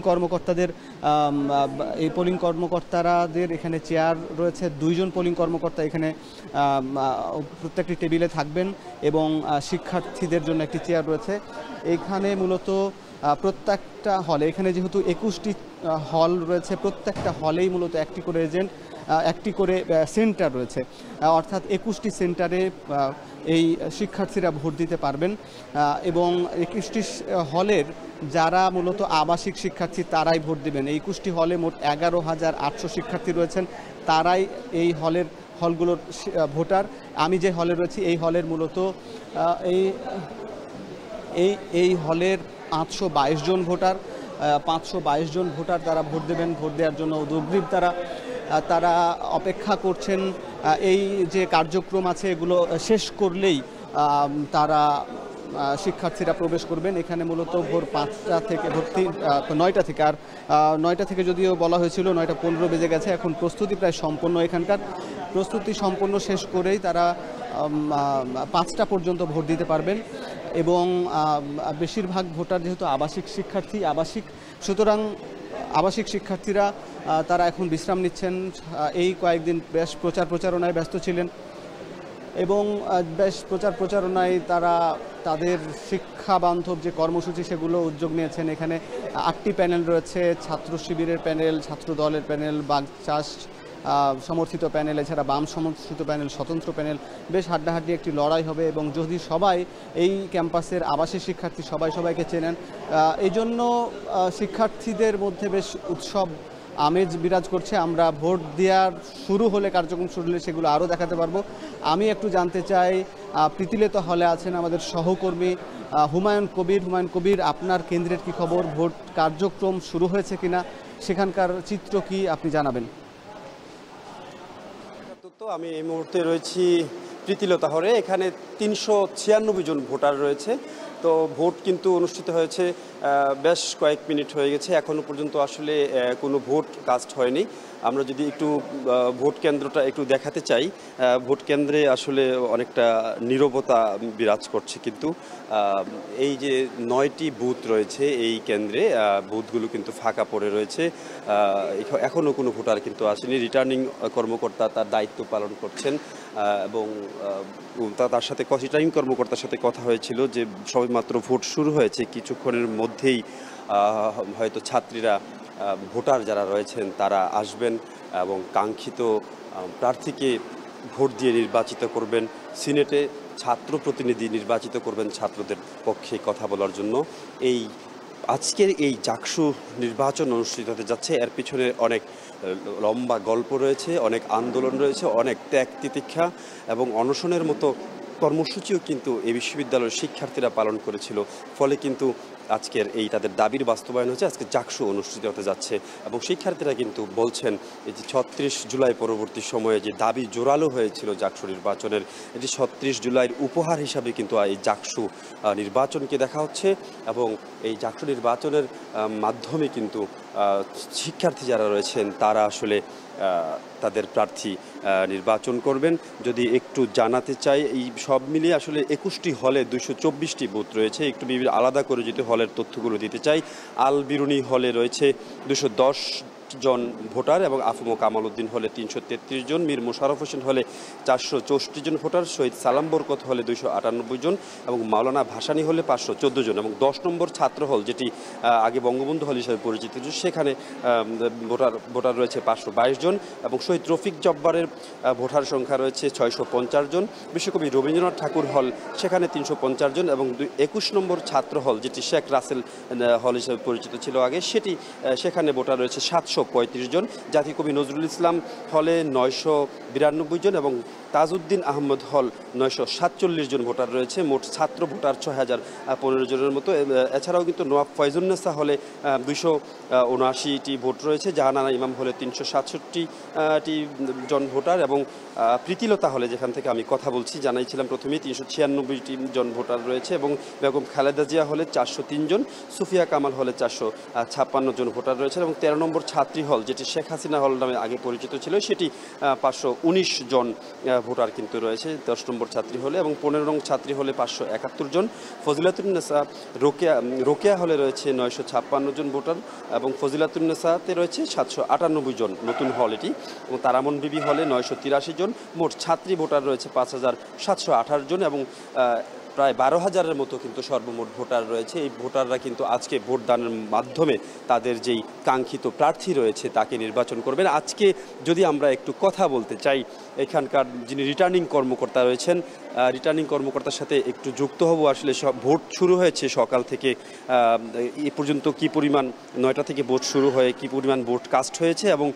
কর্মকর্তাদের এখানে চেয়ার রয়েছে। 2 জন পোলিং কর্মকর্তা এখানে প্রত্যেকটি টেবিলে থাকবেন এবং শিক্ষার্থীদের জন্য একটি চেয়ার রয়েছে। এখানে মূলত প্রত্যেকটা হলে, এখানে যেহেতু 21টি হল রয়েছে, প্রত্যেকটা হলেই মূলত একটি করে এজেন্ট, একটি করে সেন্টার রয়েছে, অর্থাৎ 21টি সেন্টারে এই শিক্ষার্থীরা ভোট দিতে পারবেন এবং 21টি হলের যারা মূলত আবাসিক শিক্ষার্থী তারাই ভোট দেবেন। এই 21টি হলে মোট 11,800 শিক্ষার্থী রয়েছেন, তারাই এই হলগুলোর ভোটার। আমি যে হলে রয়েছি এই হলের মূলত এই হলের 522 জন ভোটার, 522 জন ভোটার তারা ভোট দেবেন। ভোট দেওয়ার জন্য উদগ্রীব তারা অপেক্ষা করছেন। এই যে কার্যক্রম আছে এগুলো শেষ করলেই তারা শিক্ষার্থীরা প্রবেশ করবেন। এখানে মূলত ভোর 5টা থেকে 9টা থেকে, আর 9টা থেকে যদিও বলা হয়েছিল 9:15 বেজে গেছে, এখন প্রস্তুতি প্রায় সম্পন্ন। এখানকার প্রস্তুতি সম্পন্ন শেষ করেই তারা 5টা পর্যন্ত ভোট দিতে পারবেন এবং বেশিরভাগ ভোটার যেহেতু আবাসিক শিক্ষার্থী, সুতরাং আবাসিক শিক্ষার্থীরা তারা এখন বিশ্রাম নিচ্ছেন। এই কয়েকদিন বেশ প্রচারণায় ব্যস্ত ছিলেন এবং বেশ প্রচারণায় তারা তাদের শিক্ষা বান্ধব যে কর্মসূচি সেগুলো উদ্যোগ নিয়েছেন। এখানে 8টি প্যানেল রয়েছে, ছাত্র শিবিরের প্যানেল, ছাত্র দলের প্যানেল, বাগচাষ সমর্থিত প্যানেল, এছাড়া বাম সমর্থিত প্যানেল, স্বতন্ত্র প্যানেল। বেশ হাড্ডাহাড্ডি একটি লড়াই হবে এবং যদি সবাই এই ক্যাম্পাসের আবাসিক শিক্ষার্থী সবাইকে চেনেন, এই জন্য শিক্ষার্থীদের মধ্যে বেশ উৎসব আমেজ বিরাজ করছে। আমরা ভোট দেওয়ার কার্যক্রম শুরু হলে সেগুলো আরও দেখাতে পারবো। আমি একটু জানতে চাই, প্রীতিলতা হলে আছেন আমাদের সহকর্মী হুমায়ুন কবির, আপনার কেন্দ্রের কি খবর? ভোট কার্যক্রম শুরু হয়েছে কিনা, সেখানকার চিত্র কি আপনি জানাবেন? আমি এই মুহূর্তে রয়েছি প্রীতিলতা হলে। এখানে 396 জন ভোটার রয়েছে তো ভোট কিন্তু অনুষ্ঠিত হয়েছে বেশ কয়েক মিনিট হয়ে গেছে, এখনও পর্যন্ত আসলে কোনো ভোট কাস্ট হয়নি। আমরা যদি একটু ভোট কেন্দ্রটা একটু দেখাতে চাই, ভোট কেন্দ্রে আসলে অনেকটা নীরবতা বিরাজ করছে, কিন্তু এই যে 9টি বুথ রয়েছে এই কেন্দ্রে, বুথগুলো কিন্তু ফাঁকা পড়ে রয়েছে, এখনও কোনো ভোটার কিন্তু আসেনি। রিটার্নিং কর্মকর্তা তার দায়িত্ব পালন করছেন এবং তার সাথে রিটার্নিং কর্মকর্তার সাথে কথা হয়েছিল যে সবেমাত্র ভোট শুরু হয়েছে, কিছুক্ষণের মধ্যেই হয়তো ছাত্রীরা ভোটার যারা রয়েছেন তারা আসবেন এবং কাঙ্ক্ষিত প্রার্থীকে ভোট দিয়ে নির্বাচিত করবেন। সিনেটে ছাত্র প্রতিনিধি নির্বাচিত করবেন ছাত্রদের পক্ষে কথা বলার জন্য। এই আজকের এই জাকসু নির্বাচন অনুষ্ঠিত হতে যাচ্ছে, এর পিছনে অনেক লম্বা গল্প রয়েছে, অনেক আন্দোলন রয়েছে, অনেক ত্যাগ তিতিক্ষা এবং অনশনের মতো কর্মসূচিও কিন্তু এই বিশ্ববিদ্যালয়ের শিক্ষার্থীরা পালন করেছিল। ফলে কিন্তু আজকের এই তাদের দাবির বাস্তবায়ন হচ্ছে, আজকে জাকসু অনুষ্ঠিত হতে যাচ্ছে এবং শিক্ষার্থীরা কিন্তু বলছেন এই যে 36 জুলাই পরবর্তী সময়ে যে দাবি জোরালো হয়েছিল জাকসু নির্বাচনের, এটি 36 জুলাইয়ের উপহার হিসাবে কিন্তু এই জাকসু নির্বাচনকে দেখা হচ্ছে এবং এই জাকসু নির্বাচনের মাধ্যমে কিন্তু শিক্ষার্থী যারা রয়েছেন তারা আসলে তাদের প্রার্থী নির্বাচন করবেন। যদি একটু জানাতে চাই, এই সব মিলিয়ে আসলে 21টি হলে 224টি বুথ রয়েছে। একটু আলাদা করে যদি হলের তথ্যগুলো দিতে চাই, আল বিরুনি হলে রয়েছে 210 জন ভোটার এবং আফম কামাল উদ্দিন হলে 333 জন, মীর মোশাররফ হোসেন হলে 464 জন ভোটার, শহীদ সালাম বরকত হলে 298 জন এবং মাওলানা ভাসানী হলে 514 জন এবং 10 নম্বর ছাত্র হল, যেটি আগে বঙ্গবন্ধু হল হিসেবে পরিচিত, সেখানে ভোটার রয়েছে 522 জন এবং শহীদ রফিক জব্বারের ভোটার সংখ্যা রয়েছে 650 জন। বিশ্বকবি রবীন্দ্রনাথ ঠাকুর হল, সেখানে 350 জন এবং 21 নম্বর ছাত্র হল, যেটি শেখ রাসেল হল হিসেবে পরিচিত ছিল আগে, সেখানে ভোটার রয়েছে 735 জন। জাতীয় কবি নজরুল ইসলাম হলে 992 জন এবং তাজউদ্দিন আহমদ হল 947 জন ভোটার রয়েছে। মোট ছাত্র ভোটার 6015 জনের মতো। এছাড়াও কিন্তু নওয়াব ফয়জুন্নেসা হলে 279টি ভোট রয়েছে, জাহানারা ইমাম হলে 367টি জন ভোটার এবং প্রীতিলতা হলে, যেখান থেকে আমি কথা বলছি, জানাইছিলাম প্রথমেই 396টি জন ভোটার রয়েছে এবং বেগম খালেদা জিয়া হলে 403 জন, সুফিয়া কামাল হলে 456 জন ভোটার রয়েছে এবং 13 নম্বর ছাত্রী হল, যেটি শেখ হাসিনা হল নামে আগে পরিচিত ছিল, সেটি 519 জন ভোটার কিন্তু রয়েছে 10 নম্বর ছাত্রী হলে এবং 15 নং ছাত্রী হলে 571 জন। ফজিলাতুন্নেসা রোকেয়া হলে রয়েছে 956 জন ভোটার এবং ফজিলাতুন্নেসাতে রয়েছে 798 জন, নতুন হল এটি, এবং তারামন বিবি হলে 983 জন। মোট ছাত্রী ভোটার রয়েছে 5728 জন এবং প্রায় 12,000-এর মতো কিন্তু সর্বমোট ভোটার রয়েছে। এই ভোটাররা কিন্তু আজকে ভোটদানের মাধ্যমে তাদের যেই কাঙ্ক্ষিত প্রার্থী রয়েছে তাকে নির্বাচন করবেন। আজকে যদি আমরা একটু কথা বলতে চাই, এখানকার যিনি রিটার্নিং কর্মকর্তা রয়েছেন, রিটার্নিং কর্মকর্তার সাথে একটু যুক্ত হব। আসলে সব ভোট শুরু হয়েছে সকাল থেকে, এ পর্যন্ত কি পরিমাণ 9টা থেকে ভোট শুরু হয়ে কি পরিমাণ ভোট কাস্ট হয়েছে এবং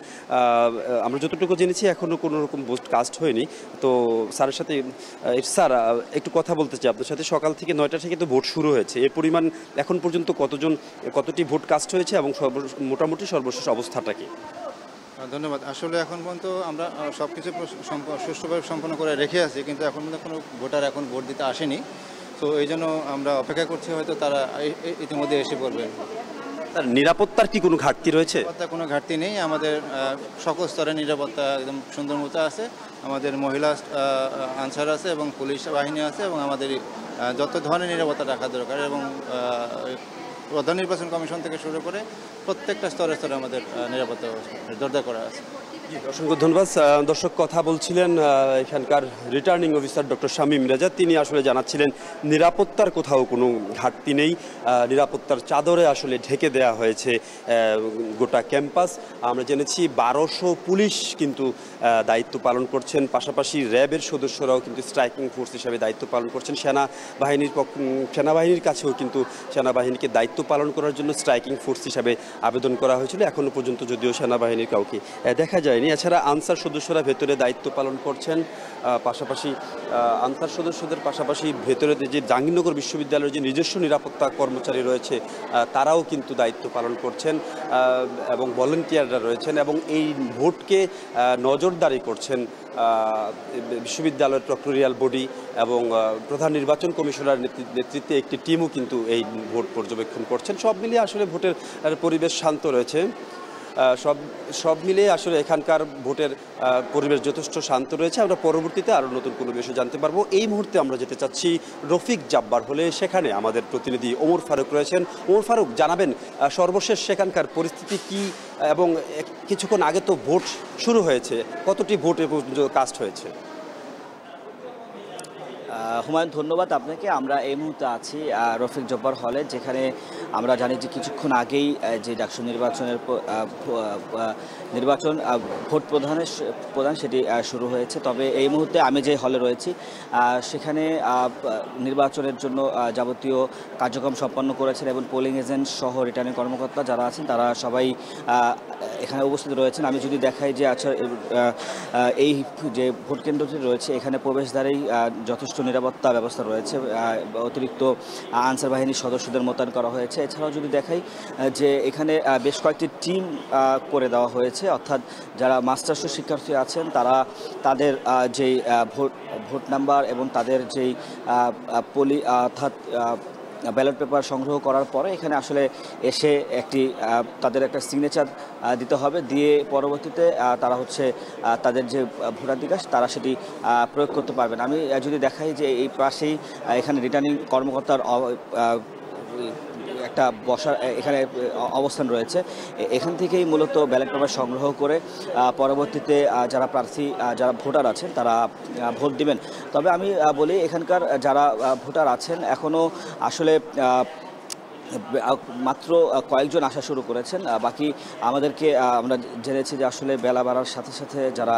আমরা যতটুকু জেনেছি এখনও কোনো রকম ভোট কাস্ট হয়নি। তো স্যারের সাথে, স্যার একটু কথা বলতে চাই আপনার সাথে। সকাল থেকে 9টা থেকে তো ভোট শুরু হয়েছে, এ পরিমাণ এখন পর্যন্ত কতটি ভোট কাস্ট হয়েছে এবং মোটামুটি সর্বশেষ অবস্থাটা কি? ধন্যবাদ। আসলে এখন পর্যন্ত আমরা সব কিছু সুষ্ঠুভাবে সম্পন্ন করে রেখে আছি, কিন্তু এখন পর্যন্ত কোনো ভোটার এখন ভোট দিতে আসেনি। তো এই জন্য আমরা অপেক্ষা করছি, হয়তো তারা ইতিমধ্যে এসে পড়বেন। তার নিরাপত্তার কি কোনো ঘাটতি রয়েছে? নিরাপত্তার কোনো ঘাটতি নেই, আমাদের সকল স্তরে নিরাপত্তা একদম সুন্দর মতো আছে। আমাদের মহিলা আনসার আছে এবং পুলিশ বাহিনী আছে এবং আমাদের যত ধরনের নিরাপত্তা রাখা দরকার এবং প্রধান নির্বাচন কমিশন থেকে শুরু করে প্রত্যেকটা স্তরে স্তরে আমাদের নিরাপত্তা জোরদার করা আছে। অসংখ্য ধন্যবাদ। দর্শক, কথা বলছিলেন এখানকার returning officer doctor Shamim Reza. তিনি আসলে জানাচ্ছিলেন নিরাপত্তার কোথাও কোনো ঘাটতি নেই, নিরাপত্তার চাদরে আসলে ঢেকে দেওয়া হয়েছে গোটা ক্যাম্পাস। আমরা জেনেছি 1200 পুলিশ কিন্তু দায়িত্ব পালন করছেন, পাশাপাশি র্যাবের সদস্যরাও কিন্তু স্ট্রাইকিং ফোর্স হিসাবে দায়িত্ব পালন করছেন। সেনাবাহিনীর কাছেও কিন্তু সেনাবাহিনীকে দায়িত্ব পালন করার জন্য স্ট্রাইকিং ফোর্স হিসাবে আবেদন করা হয়েছিল। এখনও পর্যন্ত যদিও সেনাবাহিনীর কাউকে দেখা যায়। এছাড়া আনসার সদস্যরা ভেতরে দায়িত্ব পালন করছেন, পাশাপাশি আনসার সদস্যদের পাশাপাশি ভেতরে যে জাহাঙ্গীরনগর বিশ্ববিদ্যালয়ের যে নিজস্ব নিরাপত্তা কর্মচারী রয়েছে তারাও কিন্তু দায়িত্ব পালন করছেন এবং ভলেন্টিয়াররা রয়েছেন এবং এই ভোটকে নজরদারি করছেন বিশ্ববিদ্যালয়ের প্রক্টোরিয়াল বডি এবং প্রধান নির্বাচন কমিশনার নেতৃত্বে একটি টিমও কিন্তু এই ভোট পর্যবেক্ষণ করছেন। সব মিলিয়ে আসলে ভোটের পরিবেশ শান্ত রয়েছে। সব মিলিয়ে আসলে এখানকার ভোটের পরিবেশ যথেষ্ট শান্ত রয়েছে। আমরা পরবর্তীতে আরও নতুন কোনো বিষয় জানতে পারবো। এই মুহূর্তে আমরা যেতে চাচ্ছি রফিক জাব্বার হলে, সেখানে আমাদের প্রতিনিধি ওমর ফারুক রয়েছেন। ওমর ফারুক, জানাবেন সর্বশেষ সেখানকার পরিস্থিতি কি এবং কিছুক্ষণ আগে তো ভোট শুরু হয়েছে, কতটি ভোট এ পর্যন্ত কাস্ট হয়েছে? হুমায়ুন, ধন্যবাদ আপনাকে। আমরা এই মুহূর্তে আছি রফিক জব্বার হলে, যেখানে আমরা জানি যে কিছুক্ষণ আগেই যে ডাকসু নির্বাচন ভোট প্রদান সেটি শুরু হয়েছে। তবে এই মুহূর্তে আমি যে হলে রয়েছি সেখানে নির্বাচনের জন্য যাবতীয় কার্যক্রম সম্পন্ন করেছেন এবং পোলিং এজেন্ট সহ রিটার্নিং কর্মকর্তা যারা আছেন তারা সবাই এখানে উপস্থিত রয়েছেন। আমি যদি দেখাই যে আচ্ছা এই যে ভোট কেন্দ্রটি রয়েছে এখানে প্রবেশদ্বারেই যথেষ্ট নিরাপত্তা ব্যবস্থা রয়েছে, অতিরিক্ত আনসার বাহিনীর সদস্যদের মোতায়েন করা হয়েছে। এছাড়াও যদি দেখাই যে এখানে বেশ কয়েকটি টিম করে দেওয়া হয়েছে, অর্থাৎ যারা মাস্টার্স শিক্ষার্থী আছেন তারা তাদের যেই ভোট নাম্বার এবং তাদের যেই অর্থাৎ ব্যালট পেপার সংগ্রহ করার পরে এখানে আসলে এসে তাদের একটা সিগনেচার দিতে হবে, দিয়ে পরবর্তীতে তারা তাদের যে ভোটাধিকার তারা সেটি প্রয়োগ করতে পারবেন। আমি যদি দেখাই যে এই পাশেই এখানে রিটার্নিং কর্মকর্তার একটা বসার এখানে অবস্থান রয়েছে। এখান থেকেই মূলত ব্যালট পেপার সংগ্রহ করে পরবর্তীতে যারা প্রার্থী যারা ভোটার আছেন তারা ভোট দিবেন। তবে আমি বলি এখানকার যারা ভোটার আছেন এখনও আসলে মাত্র কয়েকজন আসা শুরু করেছেন। বাকি আমরা জেনেছি যে আসলে বেলা বাড়ার সাথে সাথে যারা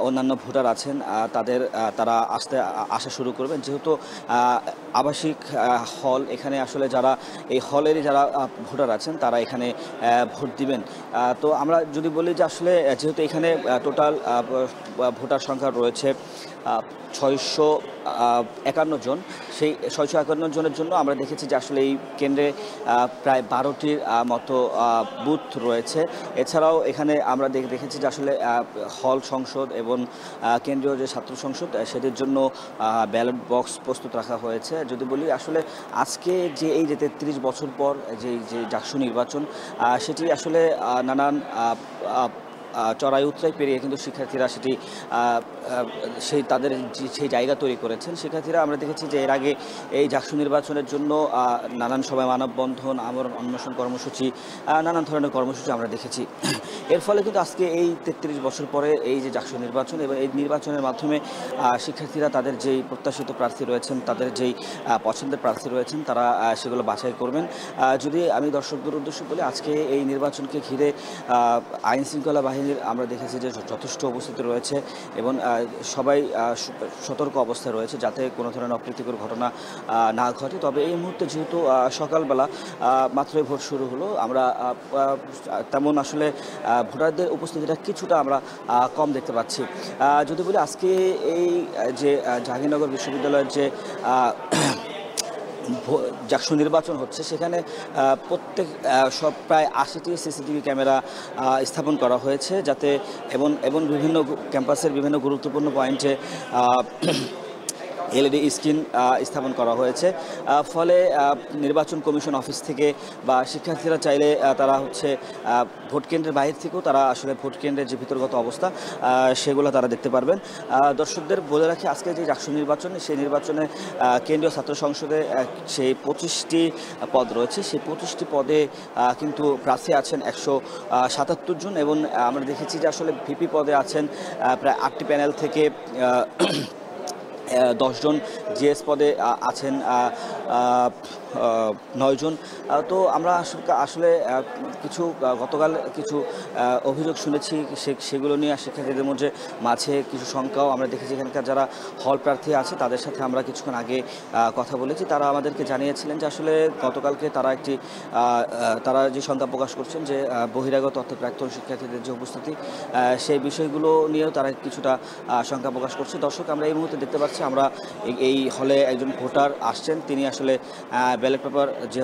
অন্যান্য ভোটার আছেন তারা আসা শুরু করবেন, যেহেতু আবাসিক হল এখানে আসলে যারা এই হলেরই যারা ভোটার আছেন তারা এখানে ভোট দিবেন। তো আমরা যদি বলি যে আসলে যেহেতু এখানে টোটাল ভোটার সংখ্যা রয়েছে 651 জন, সেই 651 জনের জন্য আমরা দেখেছি যে আসলে এই কেন্দ্রে প্রায় 12টির মতো বুথ রয়েছে। এছাড়াও এখানে আমরা দেখেছি যে আসলে হল সংসদ এবং কেন্দ্রীয় যে ছাত্র সংসদ সেটির জন্য ব্যালট বক্স প্রস্তুত রাখা হয়েছে। যদি বলি আসলে আজকে যে এই যে 33 বছর পর যে ডাকসু নির্বাচন সেটি আসলে নানান চড়াই উতরাই পেরিয়ে কিন্তু শিক্ষার্থীরা তাদের সেই জায়গা তৈরি করেছেন। শিক্ষার্থীরা আমরা দেখেছি যে এর আগে এই ডাকসু নির্বাচনের জন্য নানান সময় মানববন্ধন, আমরণ অন্বেষণ কর্মসূচি, নানান ধরনের কর্মসূচি আমরা দেখেছি। এর ফলে কিন্তু আজকে এই 33 বছর পরে এই যে ডাকসু নির্বাচন এবং এই নির্বাচনের মাধ্যমে শিক্ষার্থীরা তাদের যেই প্রত্যাশিত প্রার্থী রয়েছেন, তাদের যেই পছন্দের প্রার্থী রয়েছেন তারা সেগুলো বাছাই করবেন। যদি আমি দর্শকদের উদ্দেশ্যে বলি, আজকে এই নির্বাচনকে ঘিরে আইন শৃঙ্খলা বাহিনী আমরা দেখেছি যে যথেষ্ট উপস্থিতি রয়েছে এবং সবাই সতর্ক অবস্থায় রয়েছে যাতে কোনো ধরনের অপ্রীতিকর ঘটনা না ঘটে। তবে এই মুহূর্তে যেহেতু সকালবেলা মাত্রই ভোট শুরু হলো, আমরা তেমন আসলে ভোটারদের উপস্থিতিটা কিছুটা আমরা কম দেখতে পাচ্ছি। যদি বলি আজকে এই যে জাহাঙ্গীরনগর বিশ্ববিদ্যালয়ের যে ডাকসু নির্বাচন হচ্ছে সেখানে প্রায় 80টি সিসিটিভি ক্যামেরা স্থাপন করা হয়েছে যাতে এবং বিভিন্ন ক্যাম্পাসের বিভিন্ন গুরুত্বপূর্ণ পয়েন্টে LED স্ক্রিন স্থাপন করা হয়েছে। ফলে নির্বাচন কমিশন অফিস থেকে বা শিক্ষার্থীরা চাইলে তারা ভোট কেন্দ্রের বাইরে থেকেও তারা আসলে ভোট কেন্দ্রের যে ভিতরগত অবস্থা সেগুলো তারা দেখতে পারবেন। দর্শকদের বলে রাখি, আজকে যে ডাকসু নির্বাচন সেই নির্বাচনে কেন্দ্রীয় ছাত্র সংসদে সেই 25টি পদ রয়েছে, সেই 25টি পদে কিন্তু প্রার্থী আছেন 177 জন এবং আমরা দেখেছি যে আসলে ভিপি পদে আছেন প্রায় 8টি প্যানেল থেকে 10 জন, জিএস পদে আছেন 9 জন। তো আমরা আসলে কিছু গতকাল কিছু অভিযোগ শুনেছি, সেগুলো নিয়ে শিক্ষার্থীদের মাঝে কিছু শঙ্কাও আমরা দেখেছি। এখানকার যারা হল প্রার্থী আছে তাদের সাথে আমরা কিছুক্ষণ আগে কথা বলেছি। তারা আমাদেরকে জানিয়েছিলেন যে আসলে গতকালকে তারা যে শঙ্কা প্রকাশ করছেন যে বহিরাগত অর্থাৎ প্রাক্তন শিক্ষার্থীদের যে উপস্থিতি, সেই বিষয়গুলো নিয়েও তারা কিছুটা শঙ্কা প্রকাশ করছে। দর্শক, আমরা এই মুহূর্তে দেখতে পাচ্ছি আমরা এই হলে একজন ভোটার আসছেন, তিনি আসলে ব্যালট পেপার যে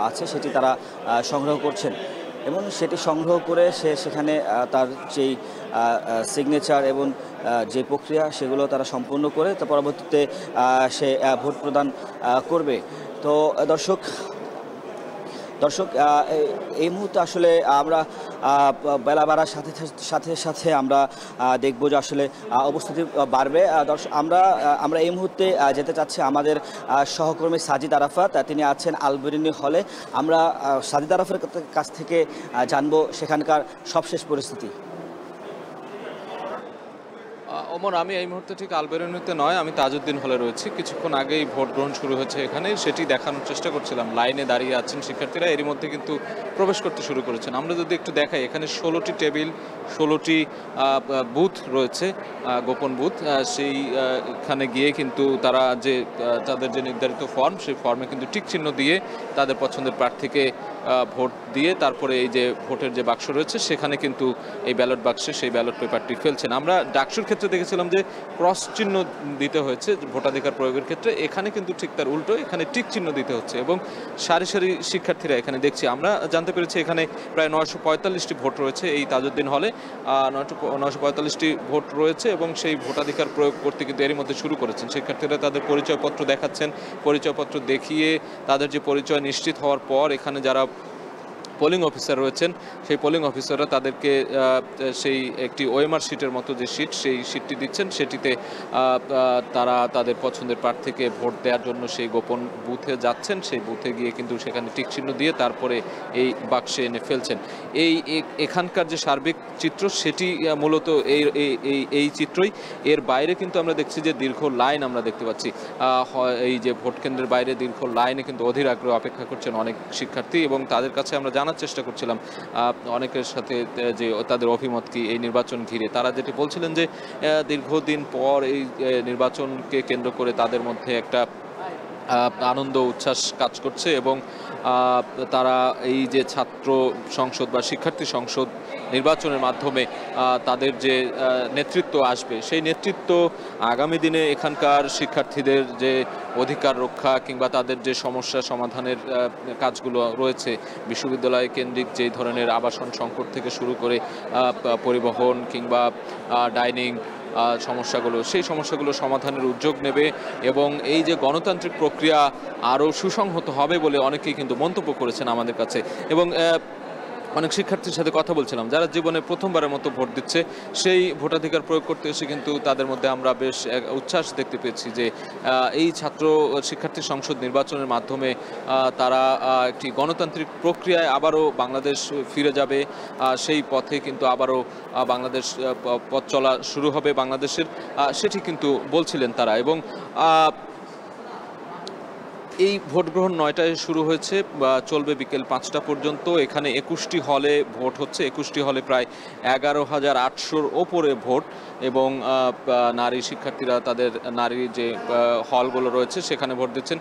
আছে সেটি তারা সংগ্রহ করছেন এবং সেটি সংগ্রহ করে সেখানে তার যেই সিগনেচার এবং যে প্রক্রিয়া সেগুলো তারা সম্পূর্ণ করে তার পরবর্তীতে সে ভোট প্রদান করবে। তো দর্শক এই মুহূর্তে আসলে আমরা বেলা বাড়ার সাথে সাথে আমরা দেখব যে আসলে উপস্থিতি বাড়বে। দর্শক, আমরা এই মুহূর্তে যেতে চাচ্ছি আমাদের সহকর্মী সাজিদ আরাফাত, তিনি আছেন আলবেরুনি হলে। আমরা সাজিদ আরাফাতের কাছ থেকে জানবো সেখানকার সবশেষ পরিস্থিতি। ওমর, আমি এই মুহূর্তে ঠিক আলবেরুনিতে নয়, আমি তাজউদ্দিন হলে রয়েছি। কিছুক্ষণ আগেই ভোট গ্রহণ শুরু হয়েছে এখানে, সেটি দেখানোর চেষ্টা করছিলাম। লাইনে দাঁড়িয়ে আছেন শিক্ষার্থীরা, এরই মধ্যে কিন্তু প্রবেশ করতে শুরু করেছেন। আমরা যদি একটু দেখাই, এখানে 16টি টেবিল, 16টি বুথ রয়েছে, গোপন বুথ। সেইখানে গিয়ে কিন্তু তারা তাদের যে নির্ধারিত ফর্ম, সেই ফর্মে কিন্তু টিক চিহ্ন দিয়ে তাদের পছন্দের প্রার্থীকে ভোট দিয়ে তারপরে এই যে ভোটের যে বাক্স রয়েছে সেখানে কিন্তু এই ব্যালট বাক্সে সেই ব্যালট পেপারটি ফেলছেন। আমরা ডাকসুর ক্ষেত্রে দেখেছিলাম যে ক্রস চিহ্ন দিতে হয়েছে ভোটাধিকার প্রয়োগের ক্ষেত্রে, এখানে কিন্তু ঠিক তার উল্টো, এখানে টিক চিহ্ন দিতে হচ্ছে এবং সারি সারি শিক্ষার্থীরা এখানে দেখছি। আমরা জানতে পেরেছি এখানে প্রায় 945টি ভোট রয়েছে এই তাজউদ্দিন হলে, 945টি ভোট রয়েছে এবং সেই ভোটাধিকার প্রয়োগ করতে কিন্তু এরই মধ্যে শুরু করেছেন শিক্ষার্থীরা। তাদের পরিচয়পত্র দেখাচ্ছেন, পরিচয়পত্র দেখিয়ে তাদের যে পরিচয় নিশ্চিত হওয়ার পর এখানে যারা পোলিং অফিসার রয়েছেন সেই পোলিং অফিসাররা তাদেরকে সেই একটি ওএমআর শিটের মতো যে শিট, সেই শিটটি দিচ্ছেন। সেটিতে তারা তাদের পছন্দের প্রার্থীকে ভোট দেওয়ার জন্য সেই গোপন বুথে যাচ্ছেন। সেই বুথে গিয়ে কিন্তু সেখানে টিক চিহ্ন দিয়ে তারপরে এই বাক্সে এনে ফেলছেন। এখানকার যে সার্বিক চিত্র সেটি মূলত এই চিত্রই। এর বাইরে কিন্তু আমরা দেখছি যে দীর্ঘ লাইন আমরা দেখতে পাচ্ছি। এই যে ভোট কেন্দ্রের বাইরে দীর্ঘ লাইনে কিন্তু অধীর আগ্রহে অপেক্ষা করছেন অনেক শিক্ষার্থী এবং তাদের কাছে আমরা জানার চেষ্টা করছিলাম অনেকের সাথে যে তাদের অভিমত কি এই নির্বাচন ঘিরে। তারা যেটি বলছিলেন যে দীর্ঘদিন পর এই নির্বাচনকে কেন্দ্র করে তাদের মধ্যে একটা আনন্দ উচ্ছ্বাস কাজ করছে এবং তারা এই যে ছাত্র সংসদ বা শিক্ষার্থী সংসদ নির্বাচনের মাধ্যমে তাদের যে নেতৃত্ব আসবে, সেই নেতৃত্ব আগামী দিনে এখানকার শিক্ষার্থীদের যে অধিকার রক্ষা কিংবা তাদের যে সমস্যা সমাধানের কাজগুলো রয়েছে, বিশ্ববিদ্যালয় কেন্দ্রিক যে ধরনের আবাসন সংকট থেকে শুরু করে পরিবহন কিংবা ডাইনিং সমস্যাগুলো, সেই সমস্যাগুলো সমাধানের উদ্যোগ নেবে এবং এই যে গণতান্ত্রিক প্রক্রিয়া আরও সুসংহত হবে বলে অনেকেই কিন্তু মন্তব্য করেছেন আমাদের কাছে। এবং অনেক শিক্ষার্থীর সাথে কথা বলছিলাম যারা জীবনে প্রথমবারের মতো ভোট দিচ্ছে, সেই ভোটাধিকার প্রয়োগ করতে এসে কিন্তু তাদের মধ্যে আমরা বেশ উচ্ছ্বাস দেখতে পেয়েছি যে এই ছাত্র শিক্ষার্থী সংসদ নির্বাচনের মাধ্যমে তারা একটি গণতান্ত্রিক প্রক্রিয়ায় আবারও বাংলাদেশ ফিরে যাবে, সেই পথে কিন্তু আবারও বাংলাদেশ পথ চলা শুরু হবে বাংলাদেশের, সেটি কিন্তু বলছিলেন তারা। এবং এই ভোট গ্রহণ 9টায় শুরু হয়েছে, চলবে বিকেল 5টা পর্যন্ত। এখানে 21টি হলে ভোট হচ্ছে, 21টি হলে প্রায় 11,800-র ওপরে ভোট এবং নারী শিক্ষার্থীরা তাদের নারী যে হলগুলো রয়েছে সেখানে ভোট দিচ্ছেন।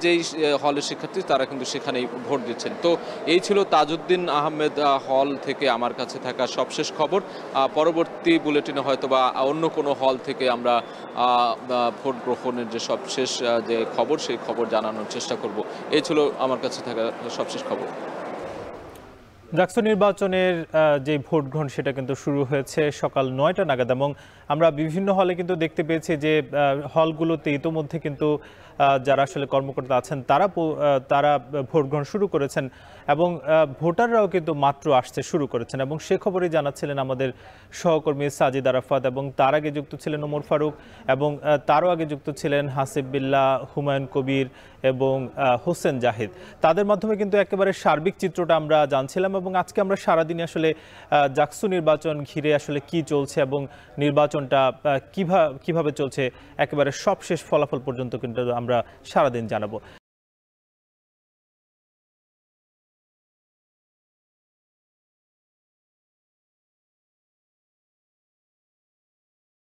যেই হলের শিক্ষার্থী তারা কিন্তু সেখানেই ভোট দিচ্ছেন। তো এই ছিল তাজউদ্দিন আহমেদ হল থেকে আমার কাছে থাকা সবশেষ খবর। পরবর্তী বুলেটিনে হয়তো বা অন্য কোনো হল থেকে আমরা ভোট গ্রহণের যে সবশেষ যে খবর সেই খবর জানানোর চেষ্টা করব। এই ছিল আমার কাছে থাকা সবশেষ খবর। ডাকসু নির্বাচনের যে ভোট গ্রহণ সেটা কিন্তু শুরু হয়েছে সকাল 9টা নাগাদ এবং আমরা বিভিন্ন হলে কিন্তু দেখতে পেয়েছি যে হলগুলোতে ইতোমধ্যে কিন্তু যারা আসলে কর্মকর্তা আছেন তারা ভোট গ্রহণ শুরু করেছেন এবং ভোটাররাও কিন্তু মাত্র আসতে শুরু করেছেন এবং সে খবরই জানাচ্ছিলেন আমাদের সহকর্মী সাজিদ আরাফাত। এবং তার আগে যুক্ত ছিলেন ওমর ফারুক এবং তারও আগে যুক্ত ছিলেন হাসিব বিল্লাহ, হুমায়ুন কবির এবং হোসেন জাহিদ। তাদের মাধ্যমে কিন্তু একেবারে সার্বিক চিত্রটা আমরা জানছিলাম এবং আজকে আমরা সারাদিনে আসলে ডাকসু নির্বাচন ঘিরে আসলে কি চলছে এবং নির্বাচনটা কিভাবে চলছে একেবারে সবশেষ ফলাফল পর্যন্ত কিন্তু আমরা সারাদিন জানাবো।